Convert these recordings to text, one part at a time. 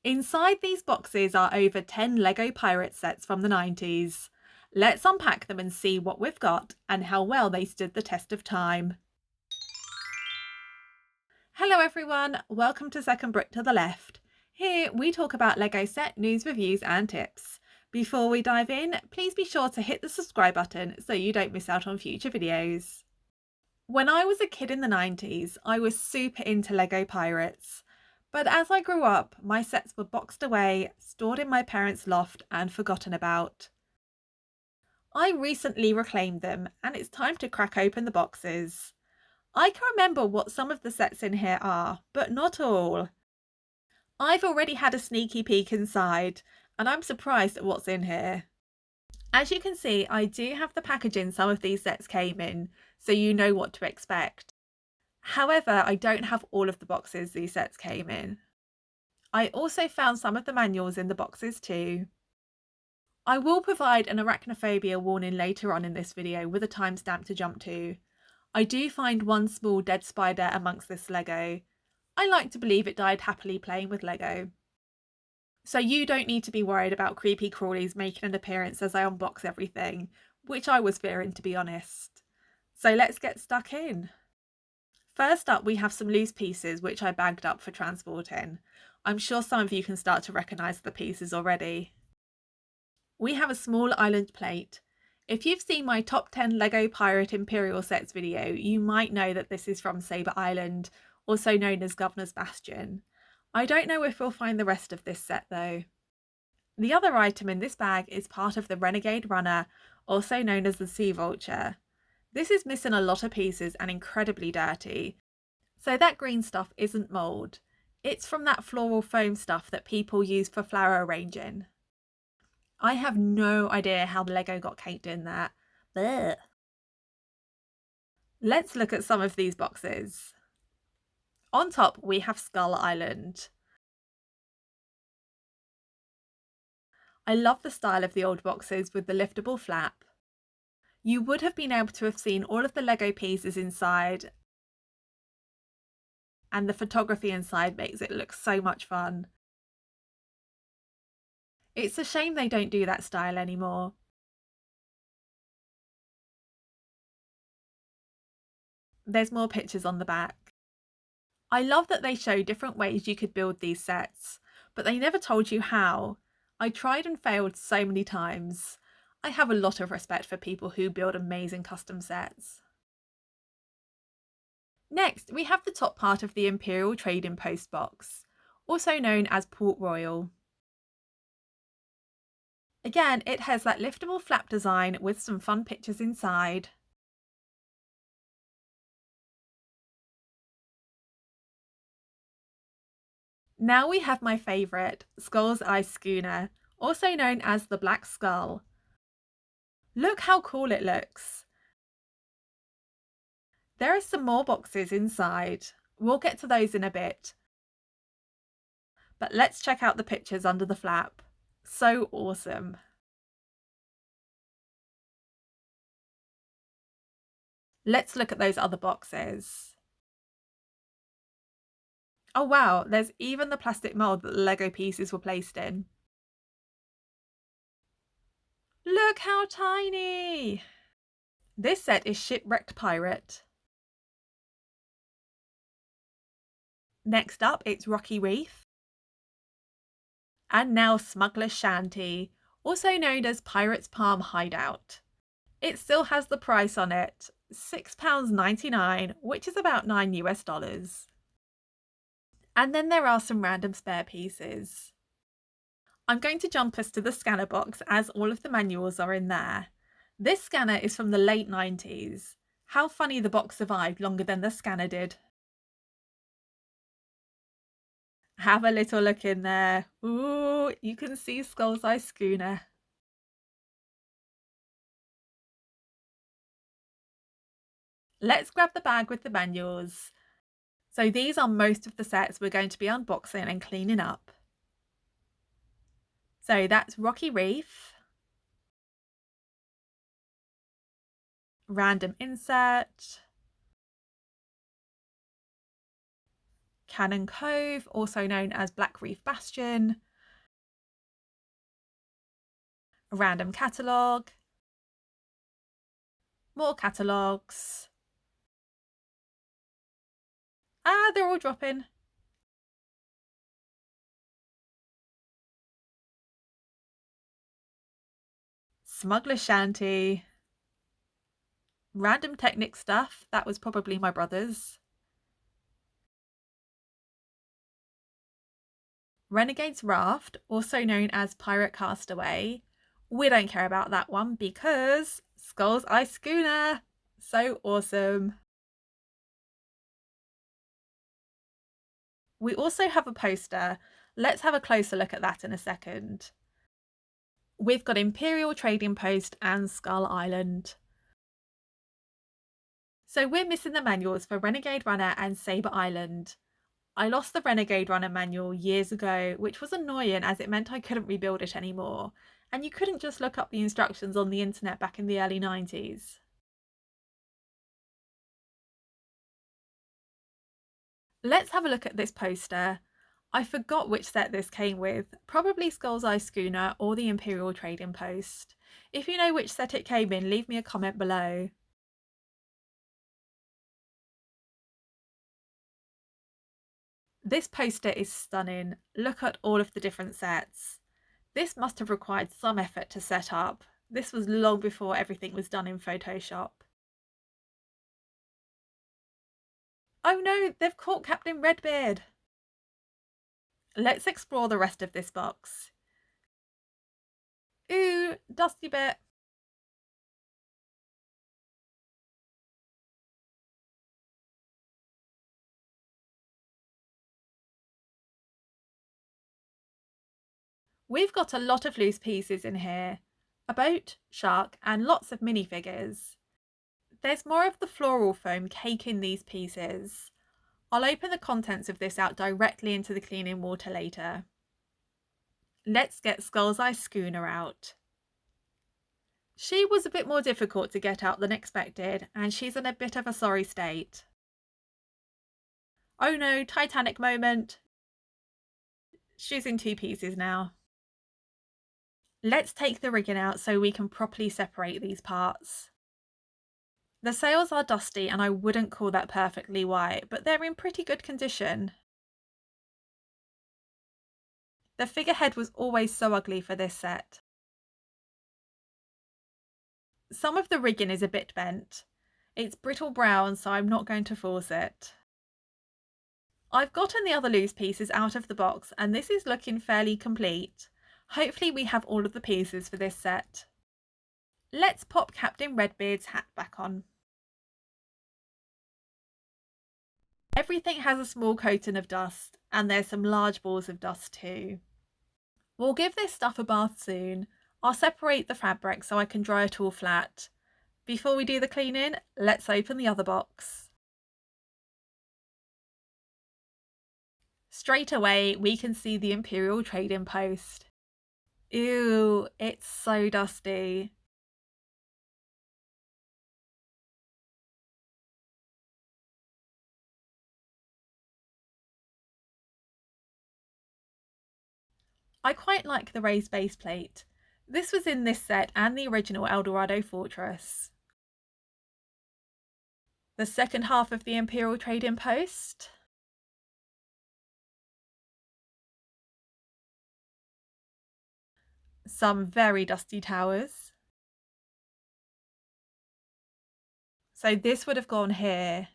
Inside these boxes are over 10 Lego pirate sets from the 90s. Let's unpack them and see what we've got and how well they stood the test of time. Hello everyone, welcome to Second Brick to the Left. Here we talk about Lego set news, reviews and tips. Before we dive in, please be sure to hit the subscribe button so you don't miss out on future videos. When I was a kid in the 90s, I was super into Lego pirates. But as I grew up, my sets were boxed away, stored in my parents' loft and forgotten about. I recently reclaimed them and it's time to crack open the boxes. I can remember what some of the sets in here are, but not all. I've already had a sneaky peek inside and I'm surprised at what's in here. As you can see, I do have the packaging some of these sets came in, so you know what to expect. However, I don't have all of the boxes these sets came in. I also found some of the manuals in the boxes too. I will provide an arachnophobia warning later on in this video with a timestamp to jump to. I do find one small dead spider amongst this Lego. I like to believe it died happily playing with Lego. So you don't need to be worried about creepy crawlies making an appearance as I unbox everything, which I was fearing to be honest. So let's get stuck in. First up we have some loose pieces which I bagged up for transporting. I'm sure some of you can start to recognise the pieces already. We have a small island plate. If you've seen my top 10 Lego Pirate Imperial sets video, you might know that this is from Sabre Island, also known as Governor's Bastion. I don't know if we'll find the rest of this set though. The other item in this bag is part of the Renegade runner, also known as the Sea Vulture. This is missing a lot of pieces and incredibly dirty. So that green stuff isn't mould. It's from that floral foam stuff that people use for flower arranging. I have no idea how the Lego got caked in that. Blech. Let's look at some of these boxes. On top we have Skull Island. I love the style of the old boxes with the liftable flap. You would have been able to have seen all of the Lego pieces inside, and the photography inside makes it look so much fun. It's a shame they don't do that style anymore. There's more pictures on the back. I love that they show different ways you could build these sets, but they never told you how. I tried and failed so many times. I have a lot of respect for people who build amazing custom sets. Next, we have the top part of the Imperial Trading Post box, also known as Port Royal. Again, it has that liftable flap design with some fun pictures inside. Now we have my favourite, Skull's Eye Schooner, also known as the Black Skull. Look how cool it looks. There are some more boxes inside. We'll get to those in a bit. But let's check out the pictures under the flap. So awesome. Let's look at those other boxes. Oh wow, there's even the plastic mould that the Lego pieces were placed in. Look how tiny! This set is Shipwrecked Pirate. Next up, it's Rocky Reef. And now Smuggler's Shanty, also known as Pirate's Palm Hideout. It still has the price on it, £6.99, which is about $9 US. And then there are some random spare pieces. I'm going to jump us to the scanner box as all of the manuals are in there. This scanner is from the late 90s. How funny the box survived longer than the scanner did. Have a little look in there. Ooh, you can see Skull's Eye Schooner. Let's grab the bag with the manuals. So these are most of the sets we're going to be unboxing and cleaning up. So that's Rocky Reef, random insert, Cannon Cove, also known as Black Reef Bastion, a random catalogue, more catalogues. Ah, they're all dropping. Smuggler's Shanty. Random Technic stuff. That was probably my brother's. Renegade's Raft, also known as Pirate Castaway. We don't care about that one because Skull's Ice Schooner. So awesome. We also have a poster. Let's have a closer look at that in a second. We've got Imperial Trading Post and Skull Island. So we're missing the manuals for Renegade Runner and Sabre Island. I lost the Renegade Runner manual years ago, which was annoying as it meant I couldn't rebuild it anymore, and you couldn't just look up the instructions on the internet back in the early 90s. Let's have a look at this poster. I forgot which set this came with, probably Skull's Ice Schooner or the Imperial Trading Post. If you know which set it came in, leave me a comment below. This poster is stunning. Look at all of the different sets. This must have required some effort to set up. This was long before everything was done in Photoshop. Oh no, they've caught Captain Redbeard. Let's explore the rest of this box. Ooh, dusty bit. We've got a lot of loose pieces in here. A boat, shark, and lots of minifigures. There's more of the floral foam cake in these pieces. I'll open the contents of this out directly into the cleaning water later. Let's get Skull's Ice Schooner out. She was a bit more difficult to get out than expected, and she's in a bit of a sorry state. Oh no, Titanic moment. She's in two pieces now. Let's take the rigging out so we can properly separate these parts. The sails are dusty and I wouldn't call that perfectly white, but they're in pretty good condition. The figurehead was always so ugly for this set. Some of the rigging is a bit bent. It's brittle brown, so I'm not going to force it. I've gotten the other loose pieces out of the box and this is looking fairly complete. Hopefully we have all of the pieces for this set. Let's pop Captain Redbeard's hat back on. Everything has a small coating of dust and there's some large balls of dust too. We'll give this stuff a bath soon. I'll separate the fabric so I can dry it all flat. Before we do the cleaning, let's open the other box. Straight away, we can see the Imperial Trading Post. Ew, it's so dusty. I quite like the raised base plate. This was in this set and the original Eldorado Fortress. The second half of the Imperial Trading Post. Some very dusty towers. So this would have gone here.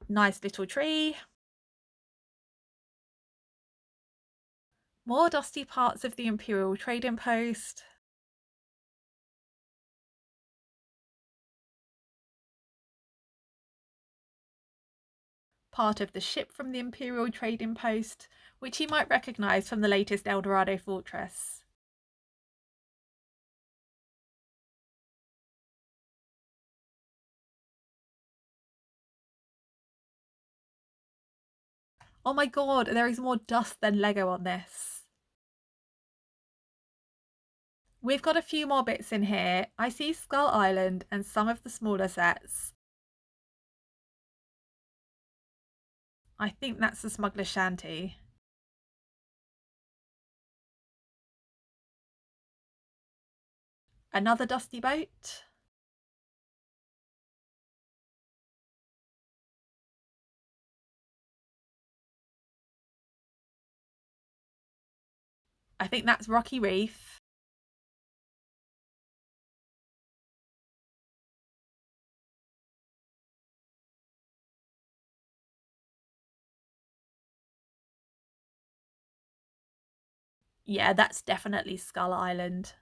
Nice little tree. More dusty parts of the Imperial Trading Post. Part of the ship from the Imperial Trading Post, which you might recognise from the latest Eldorado Fortress. Oh my god, there is more dust than Lego on this. We've got a few more bits in here. I see Skull Island and some of the smaller sets. I think that's the smuggler's shanty. Another dusty boat. I think that's Rocky Reef. Yeah, that's definitely Skull Island.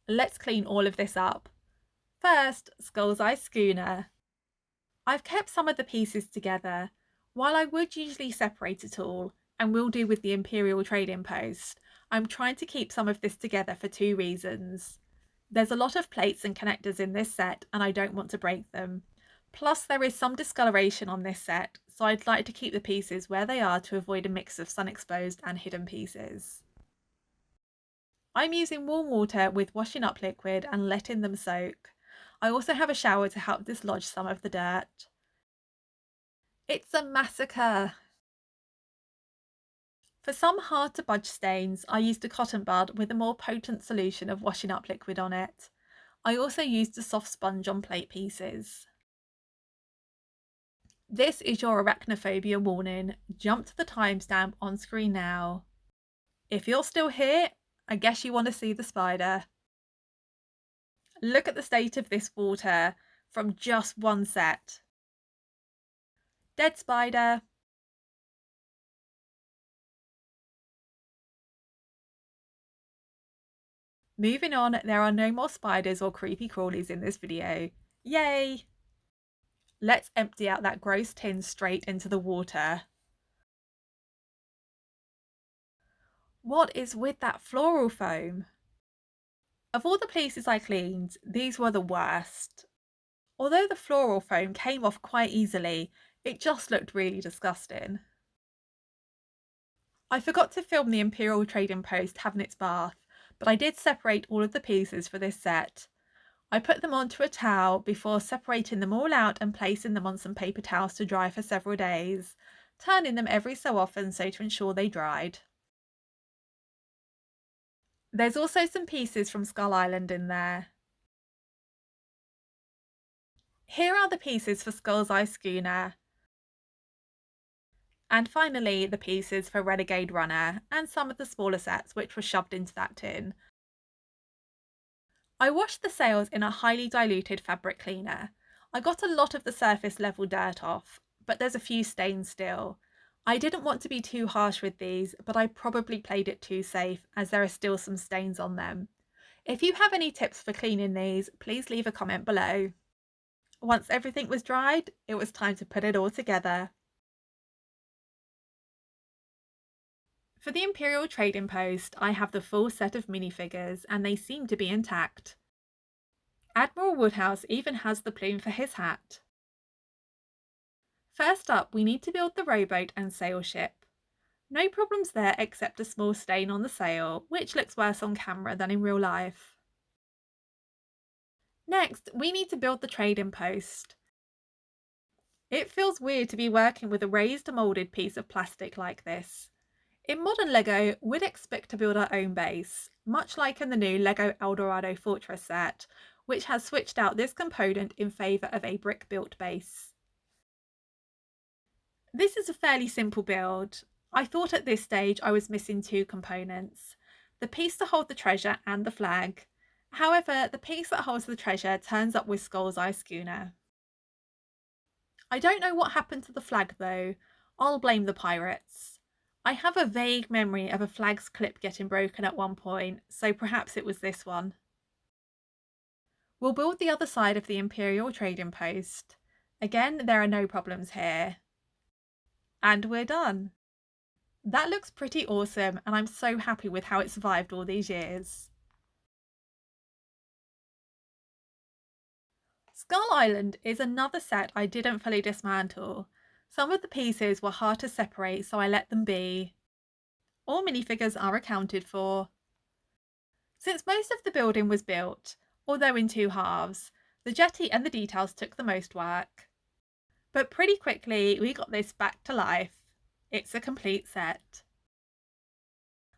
Let's clean all of this up. First, Skull's Eye Schooner. I've kept some of the pieces together. While I would usually separate it all, and will do with the Imperial trading post, I'm trying to keep some of this together for two reasons. There's a lot of plates and connectors in this set and I don't want to break them. Plus there is some discoloration on this set, so I'd like to keep the pieces where they are to avoid a mix of sun exposed and hidden pieces. I'm using warm water with washing up liquid and letting them soak. I also have a shower to help dislodge some of the dirt. It's a massacre! For some hard to budge stains, I used a cotton bud with a more potent solution of washing up liquid on it. I also used a soft sponge on plate pieces. This is your arachnophobia warning. Jump to the timestamp on screen now. If you're still here, I guess you want to see the spider. Look at the state of this water from just one set. Dead spider. Moving on, there are no more spiders or creepy crawlies in this video. Yay! Let's empty out that gross tin straight into the water. What is with that floral foam? Of all the pieces I cleaned, these were the worst. Although the floral foam came off quite easily, it just looked really disgusting. I forgot to film the Imperial trading post having its bath, but I did separate all of the pieces for this set. I put them onto a towel before separating them all out and placing them on some paper towels to dry for several days, turning them every so often so to ensure they dried. There's also some pieces from Skull Island in there. Here are the pieces for Skull's Eye Schooner. And finally, the pieces for Renegade Runner and some of the smaller sets which were shoved into that tin. I washed the sails in a highly diluted fabric cleaner. I got a lot of the surface level dirt off, but there's a few stains still. I didn't want to be too harsh with these, but I probably played it too safe as there are still some stains on them. If you have any tips for cleaning these, please leave a comment below. Once everything was dried, it was time to put it all together. For the Imperial trading post, I have the full set of minifigures and they seem to be intact. Admiral Woodhouse even has the plume for his hat. First up, we need to build the rowboat and sail ship. No problems there except a small stain on the sail, which looks worse on camera than in real life. Next, we need to build the trading post. It feels weird to be working with a raised moulded piece of plastic like this. In modern LEGO, we'd expect to build our own base, much like in the new LEGO Eldorado Fortress set, which has switched out this component in favour of a brick-built base. This is a fairly simple build. I thought at this stage I was missing two components, the piece to hold the treasure and the flag. However, the piece that holds the treasure turns up with Skull's Eye Schooner. I don't know what happened to the flag though. I'll blame the pirates. I have a vague memory of a flag's clip getting broken at one point, so perhaps it was this one. We'll build the other side of the Imperial trading post. Again, there are no problems here. And we're done. That looks pretty awesome and I'm so happy with how it survived all these years. Skull Island is another set I didn't fully dismantle. Some of the pieces were hard to separate, so I let them be. All minifigures are accounted for. Since most of the building was built, although in two halves, the jetty and the details took the most work. But pretty quickly we got this back to life. It's a complete set.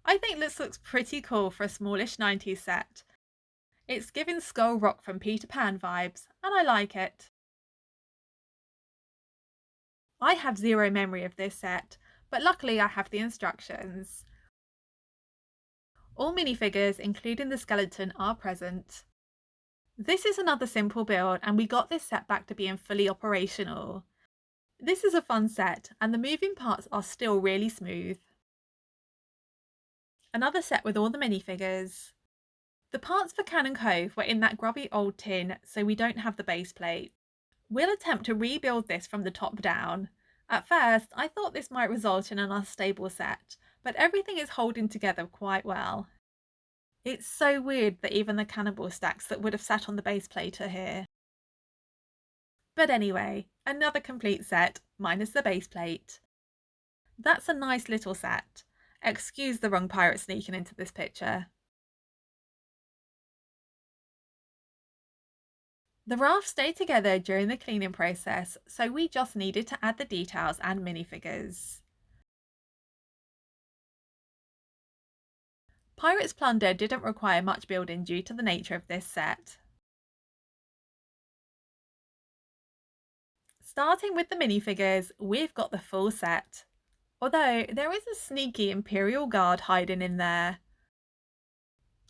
I think this looks pretty cool for a smallish 90s set. It's giving Skull Rock from Peter Pan vibes, and I like it. I have zero memory of this set, but luckily I have the instructions. All minifigures, including the skeleton, are present. This is another simple build, and we got this set back to being fully operational. This is a fun set, and the moving parts are still really smooth. Another set with all the minifigures. The parts for Cannon Cove were in that grubby old tin, so we don't have the base plate. We'll attempt to rebuild this from the top down. At first, I thought this might result in an unstable set, but everything is holding together quite well. It's so weird that even the cannonball stacks that would have sat on the base plate are here. But anyway, another complete set, minus the base plate. That's a nice little set. Excuse the wrong pirate sneaking into this picture. The raft stayed together during the cleaning process, so we just needed to add the details and minifigures. Pirates Plunder didn't require much building due to the nature of this set. Starting with the minifigures, we've got the full set. Although there is a sneaky Imperial guard hiding in there.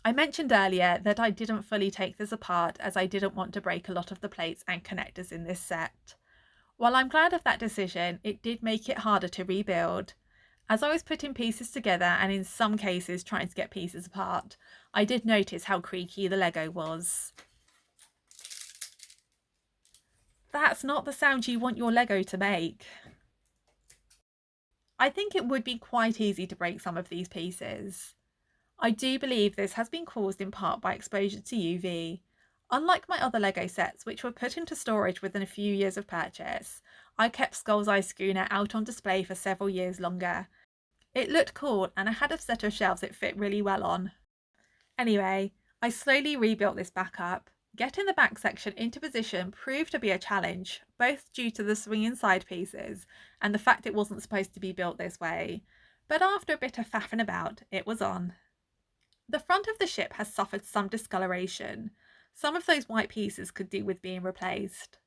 I mentioned earlier that I didn't fully take this apart as I didn't want to break a lot of the plates and connectors in this set. While I'm glad of that decision, it did make it harder to rebuild. As I was putting pieces together and in some cases trying to get pieces apart, I did notice how creaky the Lego was. That's not the sound you want your Lego to make. I think it would be quite easy to break some of these pieces. I do believe this has been caused in part by exposure to UV. Unlike my other Lego sets, which were put into storage within a few years of purchase, I kept Skull's Eye Schooner out on display for several years longer. It looked cool and I had a set of shelves it fit really well on. Anyway, I slowly rebuilt this back up. Getting the back section into position proved to be a challenge, both due to the swinging side pieces and the fact it wasn't supposed to be built this way. But after a bit of faffing about, it was on. The front of the ship has suffered some discoloration. Some of those white pieces could do with being replaced.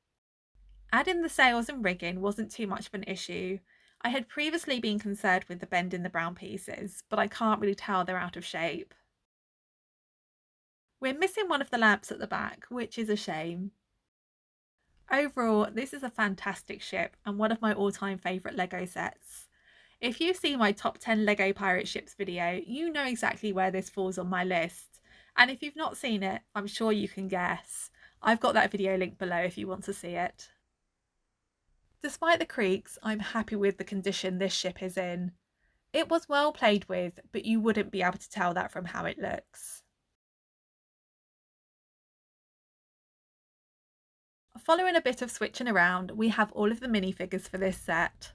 Adding the sails and rigging wasn't too much of an issue. I had previously been concerned with the bend in the brown pieces, but I can't really tell they're out of shape. We're missing one of the lamps at the back, which is a shame. Overall, this is a fantastic ship and one of my all-time favourite Lego sets. If you see my top 10 Lego pirate ships video, you know exactly where this falls on my list. And if you've not seen it, I'm sure you can guess. I've got that video linked below if you want to see it. Despite the creaks, I'm happy with the condition this ship is in. It was well played with, but you wouldn't be able to tell that from how it looks. Following a bit of switching around, we have all of the minifigures for this set.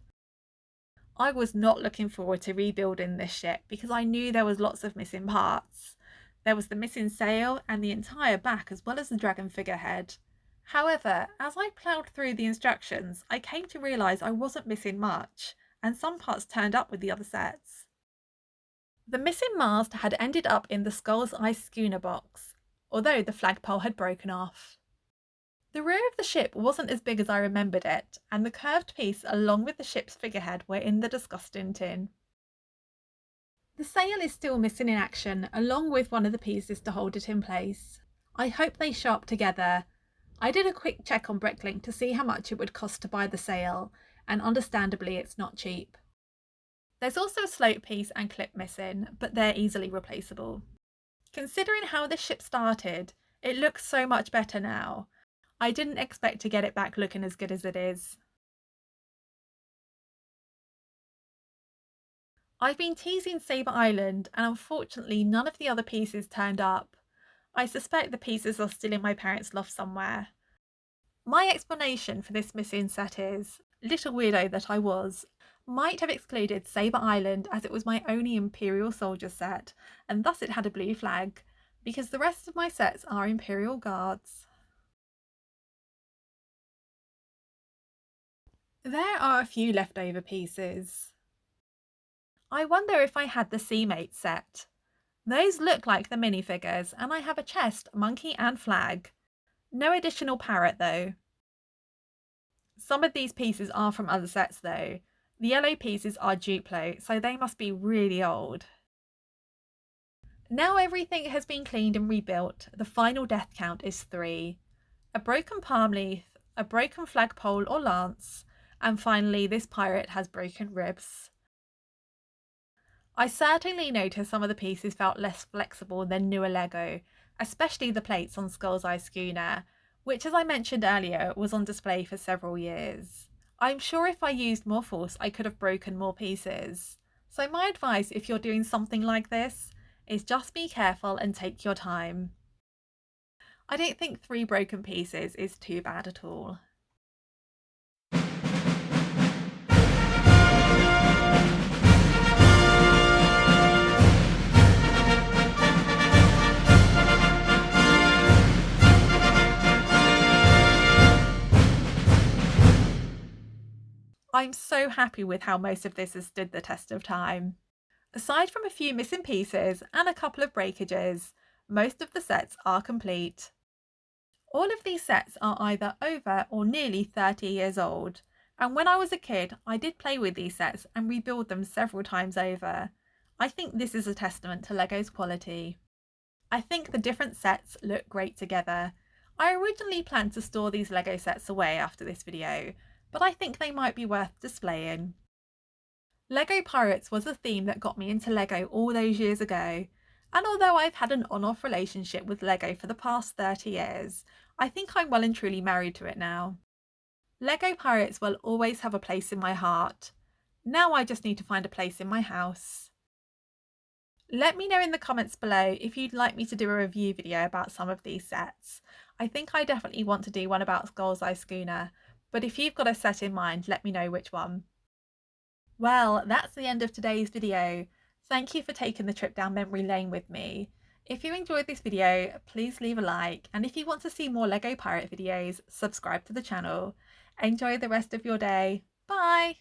I was not looking forward to rebuilding this ship because I knew there was lots of missing parts. There was the missing sail and the entire back as well as the dragon figurehead. However, as I ploughed through the instructions, I came to realise I wasn't missing much, and some parts turned up with the other sets. The missing mast had ended up in the Skull's Eye Schooner box, although the flagpole had broken off. The rear of the ship wasn't as big as I remembered it, and the curved piece along with the ship's figurehead were in the disgusting tin. The sail is still missing in action, along with one of the pieces to hold it in place. I hope they show up together. I did a quick check on Bricklink to see how much it would cost to buy the sail, and understandably it's not cheap. There's also a slope piece and clip missing, but they're easily replaceable. Considering how this ship started, it looks so much better now. I didn't expect to get it back looking as good as it is. I've been teasing Sabre Island and unfortunately none of the other pieces turned up. I suspect the pieces are still in my parents' loft somewhere. My explanation for this missing set is, little weirdo that I was, might have excluded Sabre Island as it was my only Imperial soldier set and thus it had a blue flag, because the rest of my sets are Imperial guards. There are a few leftover pieces. I wonder if I had the Seamate set. Those look like the minifigures, and I have a chest, monkey and flag. No additional parrot though. Some of these pieces are from other sets though. The yellow pieces are Duplo, so they must be really old. Now everything has been cleaned and rebuilt, the final death count is 3. A broken palm leaf, a broken flagpole or lance, and finally this pirate has broken ribs. I certainly noticed some of the pieces felt less flexible than newer Lego, especially the plates on Skull's Eye Schooner, which as I mentioned earlier was on display for several years. I'm sure if I used more force I could have broken more pieces. So my advice if you're doing something like this is just be careful and take your time. I don't think 3 broken pieces is too bad at all. I'm so happy with how most of this has stood the test of time. Aside from a few missing pieces and a couple of breakages, most of the sets are complete. All of these sets are either over or nearly 30 years old, and when I was a kid I did play with these sets and rebuild them several times over. I think this is a testament to LEGO's quality. I think the different sets look great together. I originally planned to store these LEGO sets away after this video, but I think they might be worth displaying. LEGO Pirates was a theme that got me into LEGO all those years ago, and although I've had an on-off relationship with LEGO for the past 30 years, I think I'm well and truly married to it now. LEGO Pirates will always have a place in my heart. Now I just need to find a place in my house. Let me know in the comments below if you'd like me to do a review video about some of these sets. I think I definitely want to do one about Skull's Eye Schooner, but if you've got a set in mind, let me know which one. Well, that's the end of today's video. Thank you for taking the trip down memory lane with me. If you enjoyed this video, please leave a like, and if you want to see more LEGO Pirate videos, subscribe to the channel. Enjoy the rest of your day. Bye!